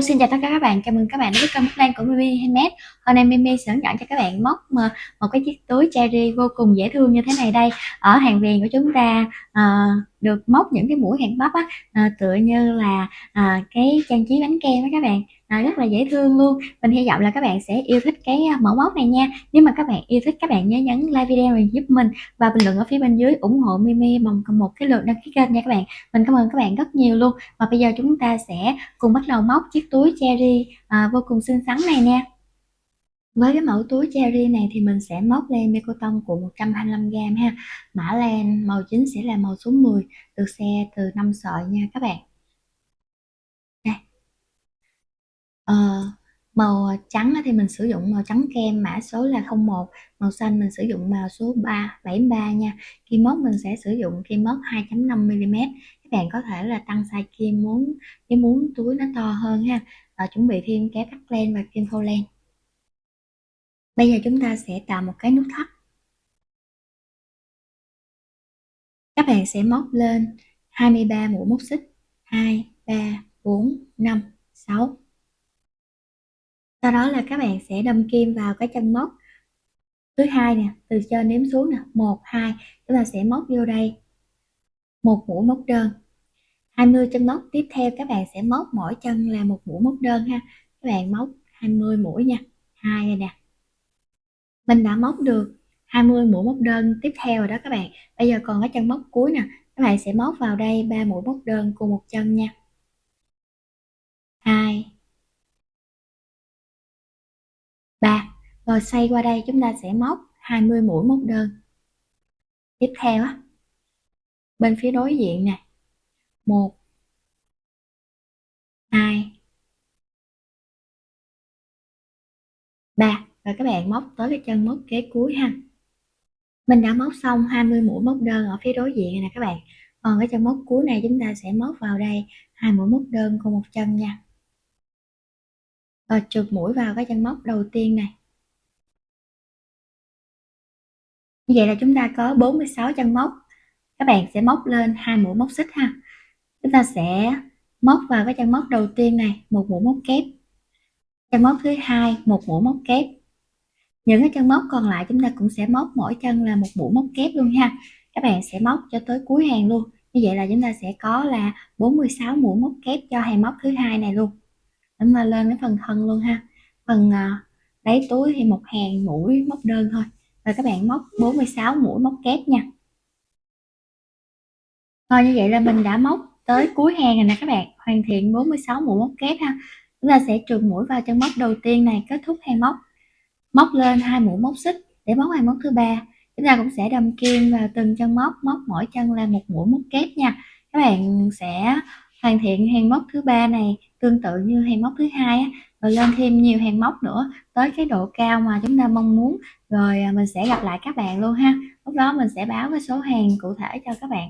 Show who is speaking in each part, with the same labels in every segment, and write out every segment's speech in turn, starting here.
Speaker 1: Xin chào tất cả các bạn, chào mừng các bạn đến với kênh Móc Len của Mimi Handmade. Hôm nay Mimi sẽ hướng dẫn cho các bạn móc một cái chiếc túi cherry vô cùng dễ thương như thế này đây. Ở hàng viền của chúng ta được móc những cái mũi hàng bắp tựa như là cái trang trí bánh kem đó các bạn. Rất là dễ thương luôn. Mình hy vọng là các bạn sẽ yêu thích cái mẫu móc này nha. Nếu mà các bạn yêu thích, các bạn nhớ nhấn like video này giúp mình và bình luận ở phía bên dưới ủng hộ Mimi bằng một cái lượt đăng ký kênh nha các bạn. Mình cảm ơn các bạn rất nhiều luôn. Và bây giờ chúng ta sẽ cùng bắt đầu móc chiếc túi cherry vô cùng xinh xắn này nha. Với cái mẫu túi cherry này thì mình sẽ móc len bi cotton cuộn 125g ha. Mã len màu chính sẽ là màu số 10, được xe từ 5 sợi nha các bạn. Đây. Màu trắng thì mình sử dụng màu trắng kem, mã số là 01, màu xanh mình sử dụng màu số 73 nha. Kim móc mình sẽ sử dụng kim móc 2.5mm. Các bạn có thể là tăng size kim nếu muốn túi nó to hơn ha. Chuẩn bị thêm kéo cắt len và kim phô len. Bây giờ chúng ta sẽ tạo một cái nút thắt. Các bạn sẽ móc lên 23 mũi móc xích, 2, 3, 4, 5, 6. Sau đó là các bạn sẽ đâm kim vào cái chân móc thứ hai nè, từ trên đếm xuống nè, 1, 2, chúng ta sẽ móc vô đây một mũi móc đơn. 20 chân móc tiếp theo các bạn sẽ móc mỗi chân là một mũi móc đơn ha. Các bạn móc 20 mũi nha, 2 này nè. Mình đã móc được 20 mũi móc đơn tiếp theo rồi đó các bạn. Bây giờ còn cái chân móc cuối nè, các bạn sẽ móc vào đây 3 mũi móc đơn cùng một chân nha. 2, 3. Rồi xoay qua đây chúng ta sẽ móc 20 mũi móc đơn. Tiếp theo á, bên phía đối diện nè, 1, 2, 3. Rồi các bạn móc tới cái chân móc kế cuối ha. Mình đã móc xong 20 mũi móc đơn ở phía đối diện này nè các bạn. Còn cái chân móc cuối này chúng ta sẽ móc vào đây 2 mũi móc đơn cùng một chân nha. Và trượt mũi vào cái chân móc đầu tiên này. Như vậy là chúng ta có 46 chân móc. Các bạn sẽ móc lên 2 mũi móc xích ha. Chúng ta sẽ móc vào cái chân móc đầu tiên này một mũi móc kép. Chân móc thứ hai một mũi móc kép. Những cái chân móc còn lại chúng ta cũng sẽ móc mỗi chân là một mũi móc kép luôn ha. Các bạn sẽ móc cho tới cuối hàng luôn. Như vậy là chúng ta sẽ có là 46 mũi móc kép cho hàng móc thứ hai này luôn. Chúng ta lên cái phần thân luôn ha. Phần đáy túi thì một hàng mũi móc đơn thôi. Rồi các bạn móc 46 mũi móc kép nha. Rồi như vậy là mình đã móc tới cuối hàng rồi nè các bạn, hoàn thiện 46 mũi móc kép ha. Chúng ta sẽ trượt mũi vào chân móc đầu tiên này, kết thúc hàng móc. Móc lên 2 mũi móc xích để móc hàng móc thứ ba. Chúng ta cũng sẽ đâm kim vào từng chân móc, móc mỗi chân là một mũi móc kép nha. Các bạn sẽ hoàn thiện hàng móc thứ ba này tương tự như hàng móc thứ hai á, rồi lên thêm nhiều hàng móc nữa tới cái độ cao mà chúng ta mong muốn. Rồi mình sẽ gặp lại các bạn luôn ha. Lúc đó mình sẽ báo cái số hàng cụ thể cho các bạn.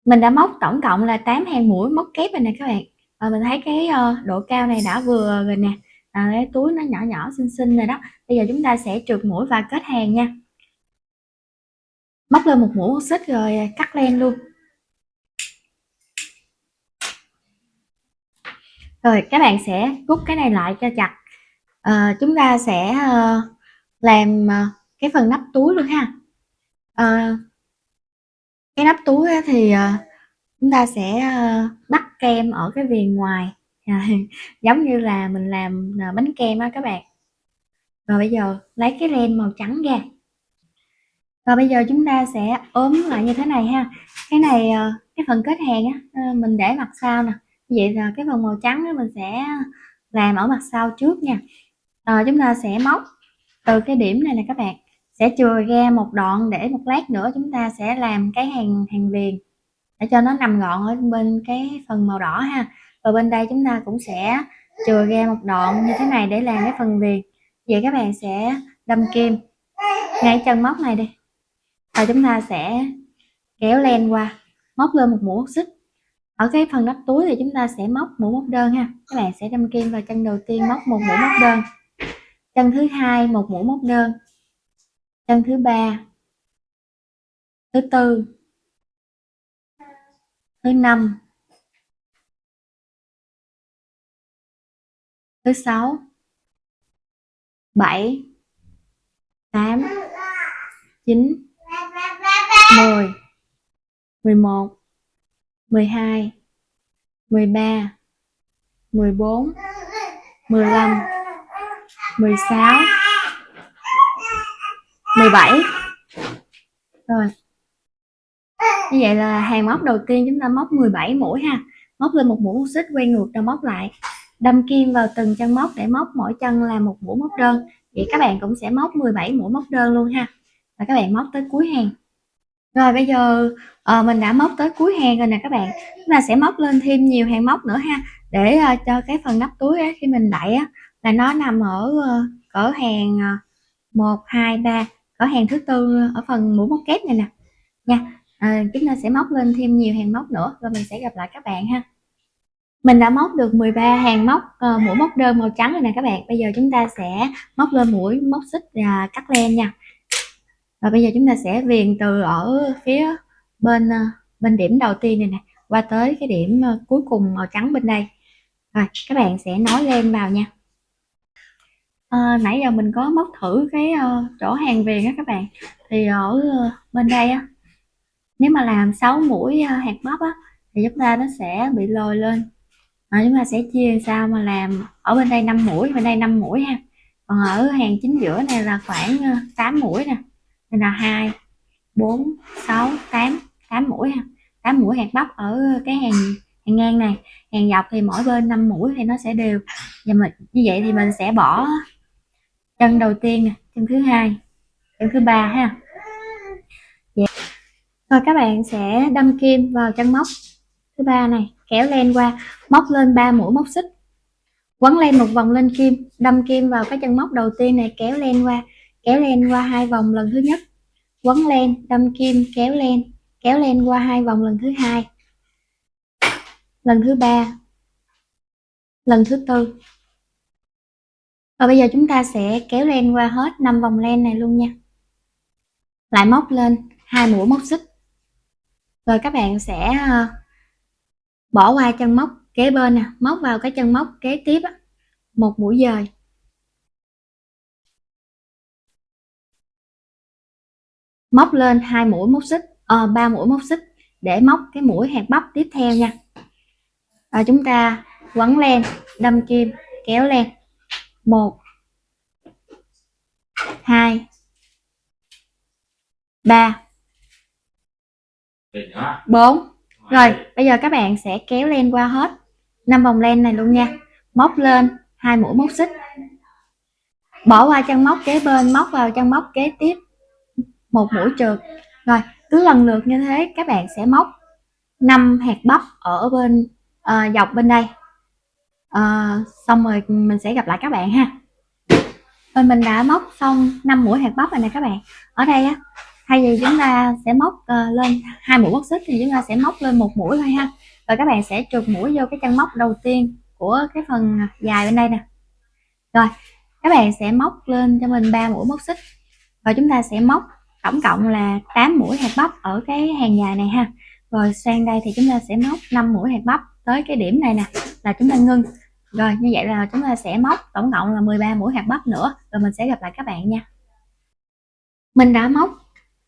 Speaker 1: Mình đã móc tổng cộng là 8 hàng mũi móc kép rồi nè các bạn. Mình thấy cái độ cao này đã vừa rồi nè. Cái túi nó nhỏ nhỏ xinh xinh rồi đó. Bây giờ chúng ta sẽ trượt mũi và kết hàng nha. Móc lên một mũi móc xích rồi cắt len luôn. Rồi các bạn sẽ rút cái này lại cho chặt. Chúng ta sẽ làm cái phần nắp túi luôn ha. Cái nắp túi thì chúng ta sẽ bắt kem ở cái viền ngoài giống như là mình làm bánh kem á các bạn. Rồi bây giờ lấy cái len màu trắng ra. Và bây giờ chúng ta sẽ ốm lại như thế này ha. Cái này cái phần kết hàng á mình để mặt sau nè. Vậy là cái phần màu trắng đó mình sẽ làm ở mặt sau trước nha. Chúng ta sẽ móc từ cái điểm này nè các bạn, sẽ chừa ra một đoạn để một lát nữa chúng ta sẽ làm cái hàng viền để cho nó nằm gọn ở bên cái phần màu đỏ ha. Và bên đây chúng ta cũng sẽ chừa ra một đoạn như thế này để làm cái phần viền. Vậy các bạn sẽ đâm kim ngay chân móc này đi, và chúng ta sẽ kéo len qua, móc lên một mũi móc xích. Ở cái phần nắp túi thì chúng ta sẽ móc mũi móc đơn ha. Các bạn sẽ đâm kim vào chân đầu tiên, móc một mũi móc đơn, chân thứ hai một mũi móc đơn, chân thứ ba, thứ tư, thứ năm, thứ 6, 7, 8, 9, 10, 11, 12, 13, 14, 15, 16, 17. Rồi, như vậy là hàng móc đầu tiên chúng ta móc 17 mũi ha. Móc lên một mũi móc xích, quay ngược rồi móc lại, đâm kim vào từng chân móc để móc mỗi chân là một mũi móc đơn. Vậy các bạn cũng sẽ móc 17 mũi móc đơn luôn ha, và các bạn móc tới cuối hàng. Rồi bây giờ mình đã móc tới cuối hàng rồi nè các bạn, chúng ta sẽ móc lên thêm nhiều hàng móc nữa ha, để cho cái phần nắp túi á, khi mình đậy á là nó nằm ở cỡ hàng 1, 2, 3, cỡ hàng thứ tư ở phần mũi móc kép này nè nha. Chúng ta sẽ móc lên thêm nhiều hàng móc nữa rồi mình sẽ gặp lại các bạn ha. Mình đã móc được 13 hàng móc mũi móc đơn màu trắng rồi nè các bạn. Bây giờ chúng ta sẽ móc lên mũi móc xích và cắt len nha. Và bây giờ chúng ta sẽ viền từ ở phía bên điểm đầu tiên này nè qua tới cái điểm cuối cùng màu trắng bên đây. Rồi các bạn sẽ nối len vào nha. Nãy giờ mình có móc thử cái chỗ hàng viền á các bạn, thì ở bên đây á, nếu mà làm 6 mũi hạt bắp á thì chúng ta nó sẽ bị lồi lên. Chúng ta sẽ chia sao mà làm ở bên đây 5 mũi, bên đây 5 mũi ha. Còn ở hàng chính giữa này là khoảng 8 mũi nè, đây là 2, 4, 6, 8 mũi ha. 8 mũi hạt bắp ở cái hàng ngang này. Hàng dọc thì mỗi bên 5 mũi thì nó sẽ đều. Và như vậy thì mình sẽ bỏ chân đầu tiên nè, chân thứ hai, chân thứ ba ha. Vậy. Rồi các bạn sẽ đâm kim vào chân móc thứ ba này, kéo len qua, móc lên 3 mũi móc xích, quấn len một vòng lên kim, đâm kim vào cái chân móc đầu tiên này, kéo len qua 2 vòng lần thứ nhất, quấn len, đâm kim, kéo len qua 2 vòng lần thứ hai, lần thứ ba, lần thứ tư. Và bây giờ chúng ta sẽ kéo len qua hết 5 vòng len này luôn nha. Lại móc lên 2 mũi móc xích. Rồi các bạn sẽ bỏ qua chân móc kế bên nè, móc vào cái chân móc kế tiếp á, một mũi dời. Móc lên 2 mũi móc xích, 3 mũi móc xích để móc cái mũi hạt bắp tiếp theo nha. Rồi chúng ta quấn len, đâm kim, kéo len. 1, 2, 3, 4. Rồi bây giờ các bạn sẽ kéo len qua hết 5 vòng len này luôn nha. Móc lên 2 mũi móc xích, bỏ qua chân móc kế bên, móc vào chân móc kế tiếp một mũi trượt. Rồi cứ lần lượt như thế các bạn sẽ móc 5 hạt bắp ở bên dọc bên đây. Xong rồi mình sẽ gặp lại các bạn ha. Rồi mình đã móc xong 5 mũi hạt bắp rồi nè các bạn. Ở đây á, thay vì chúng ta sẽ móc lên 2 mũi móc xích thì chúng ta sẽ móc lên một mũi thôi ha. Rồi các bạn sẽ trượt mũi vô cái chân móc đầu tiên của cái phần dài bên đây nè. Rồi các bạn sẽ móc lên cho mình 3 mũi móc xích. Và chúng ta sẽ móc tổng cộng là 8 mũi hạt bắp ở cái hàng dài này ha. Rồi sang đây thì chúng ta sẽ móc 5 mũi hạt bắp tới cái điểm này nè là chúng ta ngưng. Rồi như vậy là chúng ta sẽ móc tổng cộng là 13 mũi hạt bắp nữa. Rồi mình sẽ gặp lại các bạn nha. Mình đã móc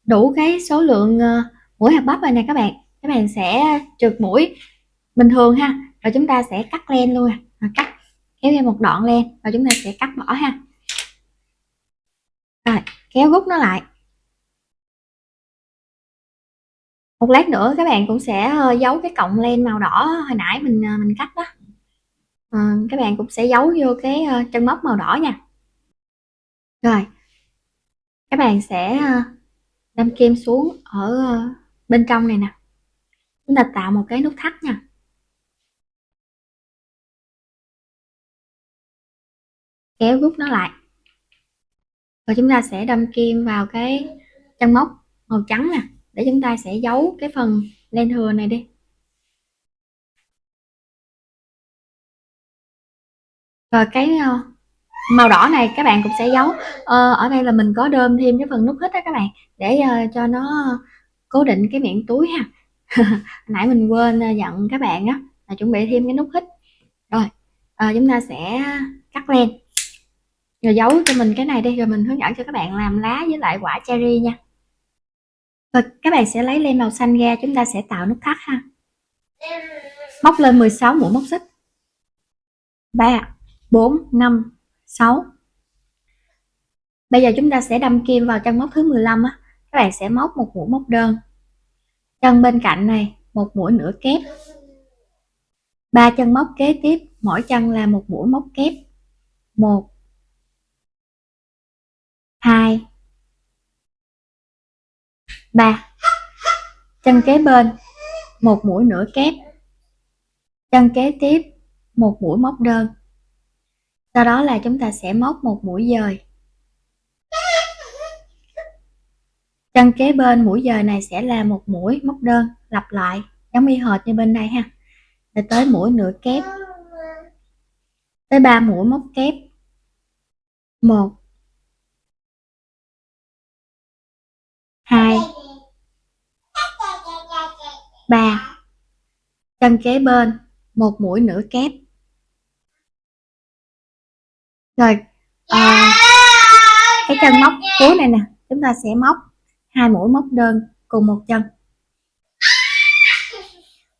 Speaker 1: đủ cái số lượng mũi hạt bắp rồi nè các bạn. Các bạn sẽ trượt mũi bình thường ha. Rồi chúng ta sẽ cắt len luôn. Cắt kéo ra một đoạn len rồi chúng ta sẽ cắt bỏ ha. Rồi kéo rút nó lại. Một lát nữa các bạn cũng sẽ giấu cái cọng len màu đỏ hồi nãy mình cắt đó. Các bạn cũng sẽ giấu vô cái chân móc màu đỏ nha. Rồi các bạn sẽ đâm kim xuống ở bên trong này nè, chúng ta tạo một cái nút thắt nha. Kéo rút nó lại và chúng ta sẽ đâm kim vào cái chân móc màu trắng nè, để chúng ta sẽ giấu cái phần len thừa này đi. Rồi cái màu đỏ này các bạn cũng sẽ giấu. Ở đây là mình có đơm thêm cái phần nút hít đó các bạn, để cho nó cố định cái miệng túi ha. Nãy mình quên dặn các bạn á là chuẩn bị thêm cái nút hít. Rồi chúng ta sẽ cắt len. Rồi giấu cho mình cái này đi, rồi mình hướng dẫn cho các bạn làm lá với lại quả cherry nha. Rồi các bạn sẽ lấy len màu xanh ra, chúng ta sẽ tạo nút thắt ha. Móc lên 16 mũi móc xích. 3, 4, 5, 6. Bây giờ chúng ta sẽ đâm kim vào chân móc thứ 15 á. Các bạn sẽ móc một mũi móc đơn. Chân bên cạnh này một mũi nửa kép. 3 chân móc kế tiếp, mỗi chân là một mũi móc kép. 1, 2, 3. Chân kế bên một mũi nửa kép. Chân kế tiếp một mũi móc đơn. Sau đó là chúng ta sẽ móc một mũi dời. Chân kế bên mũi dời này sẽ là một mũi móc đơn, lặp lại giống y hệt như bên đây ha. Rồi tới mũi nửa kép, tới 3 mũi móc kép. 1, 2, 3. Chân kế bên một mũi nửa kép. Rồi cái chân móc cuối này nè, chúng ta sẽ móc 2 mũi móc đơn cùng một chân.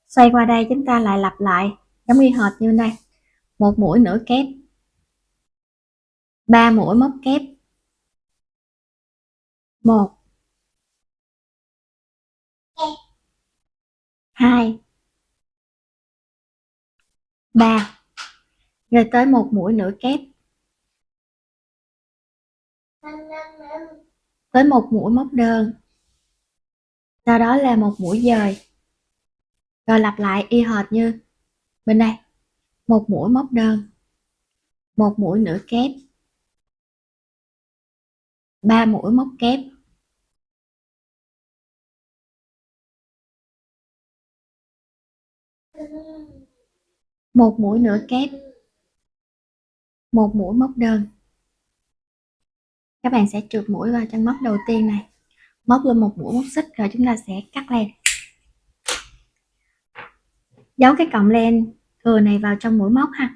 Speaker 1: Xoay qua đây chúng ta lại lặp lại giống y hệt như đây. Một mũi nửa kép. 3 mũi móc kép. 1, 2, 3. Rồi tới một mũi nửa kép. Tới một mũi móc đơn. Sau đó là một mũi dời. Rồi lặp lại y hệt như bên đây. Một mũi móc đơn. Một mũi nửa kép. 3 mũi móc kép. Một mũi nửa kép. Một mũi móc đơn. Các bạn sẽ trượt mũi vào chân móc đầu tiên này, móc lên một mũi móc xích, rồi chúng ta sẽ cắt len. Giấu cái cọng len thừa này vào trong mũi móc ha.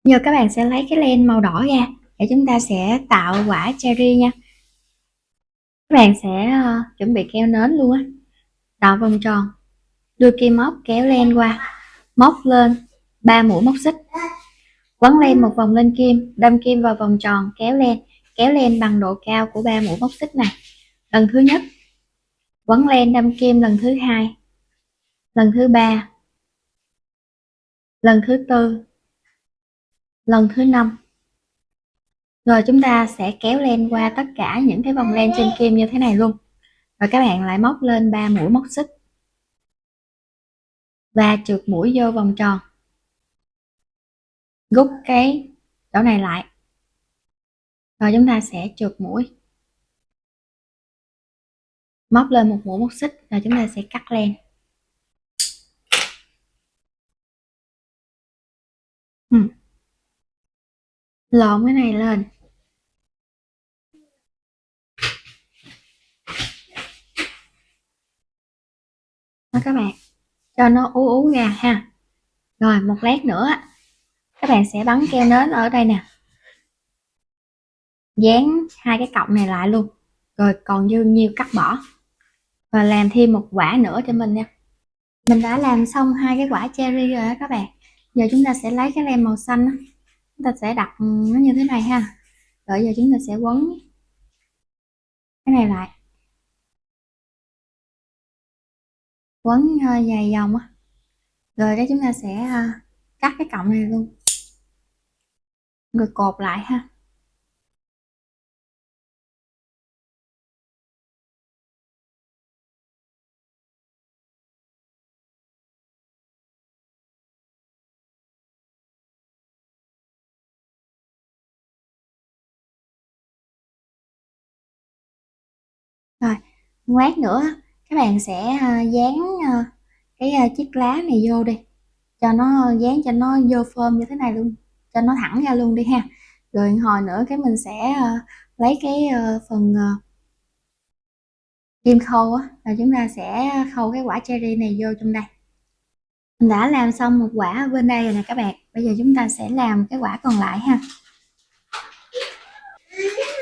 Speaker 1: Giờ các bạn sẽ lấy cái len màu đỏ ra để chúng ta sẽ tạo quả cherry nha. Các bạn sẽ chuẩn bị keo nến luôn á, tạo vòng tròn, đưa kim móc kéo len qua, móc lên 3 mũi móc xích, quấn len một vòng lên kim, đâm kim vào vòng tròn, kéo len bằng độ cao của 3 mũi móc xích này. Lần thứ nhất, quấn len đâm kim lần thứ hai, lần thứ ba, lần thứ tư, lần thứ năm. Rồi chúng ta sẽ kéo len qua tất cả những cái vòng len trên kim như thế này luôn. Rồi các bạn lại móc lên 3 mũi móc xích và trượt mũi vô vòng tròn, rút cái chỗ này lại, rồi chúng ta sẽ trượt mũi, móc lên một mũi móc xích, rồi chúng ta sẽ cắt len. Lộn cái này lên. Đó các bạn, cho nó ú ú ra ha. Rồi một lát nữa các bạn sẽ bắn keo nến ở đây nè, dán hai cái cọng này lại luôn, rồi còn dư nhiêu cắt bỏ, và làm thêm một quả nữa cho mình nha. Mình đã làm xong hai cái quả cherry rồi đó các bạn. Giờ chúng ta sẽ lấy cái lem màu xanh đó, chúng ta sẽ đặt nó như thế này ha. Rồi giờ chúng ta sẽ quấn cái này lại, quấn dài vòng á, rồi đó chúng ta sẽ cắt cái cọng này luôn, rồi cột lại ha. Rồi lát nữa các bạn sẽ dán cái chiếc lá này vô đi, cho nó dán cho nó vô phơm như thế này luôn, cho nó thẳng ra luôn đi ha. Rồi hồi nữa cái mình sẽ lấy cái phần kim khâu á, rồi chúng ta sẽ khâu cái quả cherry này vô trong đây. Mình đã làm xong một quả ở bên đây rồi nè các bạn. Bây giờ chúng ta sẽ làm cái quả còn lại ha.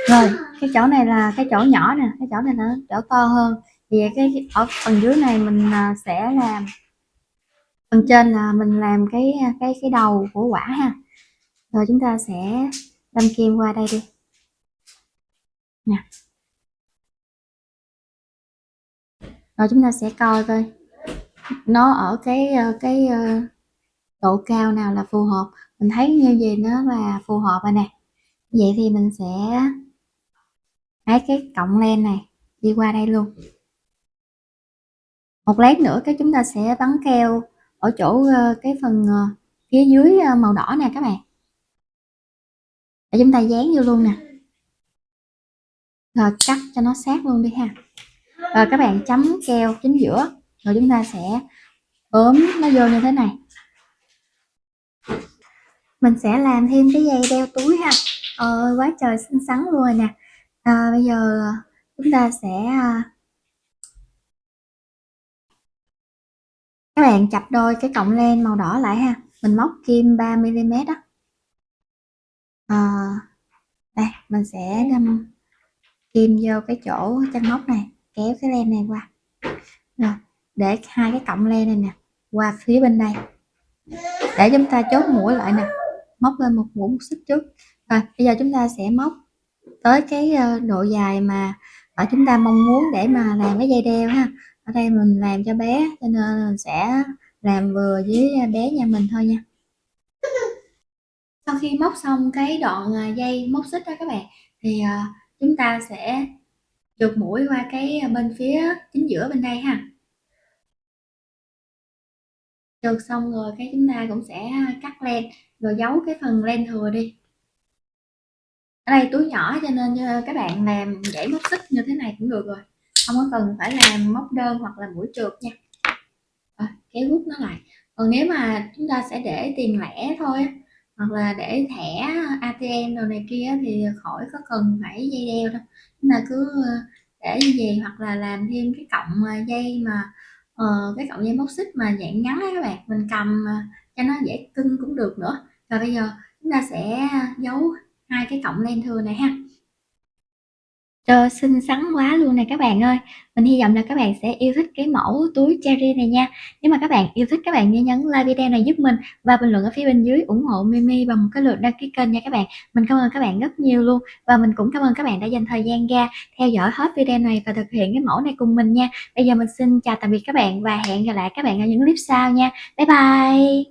Speaker 1: Rồi, cái chỗ này là cái chỗ nhỏ nè, cái chỗ này nó chỗ to hơn. Vì cái ở phần dưới này mình sẽ làm, phần trên là mình làm cái đầu của quả ha. Rồi chúng ta sẽ đâm kim qua đây đi. Nè. Rồi chúng ta sẽ coi coi nó ở cái độ cao nào là phù hợp. Mình thấy như vậy nó là phù hợp rồi nè. Vậy thì mình sẽ lấy cái cọng len này đi qua đây luôn. Một lát nữa cái chúng ta sẽ bắn keo ở chỗ cái phần phía dưới màu đỏ nè các bạn. Để chúng ta dán vô luôn nè. Rồi cắt cho nó sát luôn đi ha. Rồi các bạn chấm keo chính giữa. Rồi chúng ta sẽ ốm nó vô như thế này. Mình sẽ làm thêm cái dây đeo túi ha. Quá trời xinh xắn luôn rồi nè. Bây giờ chúng ta sẽ các bạn chập đôi cái cọng len màu đỏ lại ha. Mình móc kim 3mm đó. Đây mình sẽ đâm kim vô cái chỗ chân móc này, kéo cái len này qua. Rồi để hai cái cọng len này nè qua phía bên đây, để chúng ta chốt mũi lại nè, móc lên một mũi một xích trước. Rồi bây giờ chúng ta sẽ móc tới cái độ dài mà ở chúng ta mong muốn để mà làm cái dây đeo ha. Ở đây mình làm cho bé cho nên mình sẽ làm vừa với bé nhà mình thôi nha. Sau khi móc xong cái đoạn dây móc xích đó các bạn, thì chúng ta sẽ chụp mũi qua cái bên phía chính giữa bên đây ha. Chụp xong rồi cái chúng ta cũng sẽ cắt len rồi giấu cái phần len thừa đi. Ở đây túi nhỏ cho nên các bạn làm dãy móc xích như thế này cũng được rồi, không có cần phải làm móc đơn hoặc là mũi trượt nha. Kéo rút nó lại. Còn nếu mà chúng ta sẽ để tiền lẻ thôi hoặc là để thẻ ATM đồ này kia thì khỏi có cần phải dây đeo đâu, chúng ta cứ để như vậy, hoặc là làm thêm cái cọng dây mà cái cọng dây móc xích mà dạng ngắn á các bạn, mình cầm cho nó dễ cưng cũng được nữa. Rồi bây giờ chúng ta sẽ giấu hai cái cọng len thừa này ha. Xinh xắn quá luôn nè các bạn ơi. Mình hy vọng là các bạn sẽ yêu thích cái mẫu túi cherry này nha. Nếu mà các bạn yêu thích, các bạn nhớ nhấn like video này giúp mình và bình luận ở phía bên dưới ủng hộ Mimi bằng một cái lượt đăng ký kênh nha các bạn. Mình cảm ơn các bạn rất nhiều luôn, và mình cũng cảm ơn các bạn đã dành thời gian ra theo dõi hết video này và thực hiện cái mẫu này cùng mình nha. Bây giờ mình xin chào tạm biệt các bạn và hẹn gặp lại các bạn ở những clip sau nha. Bye bye.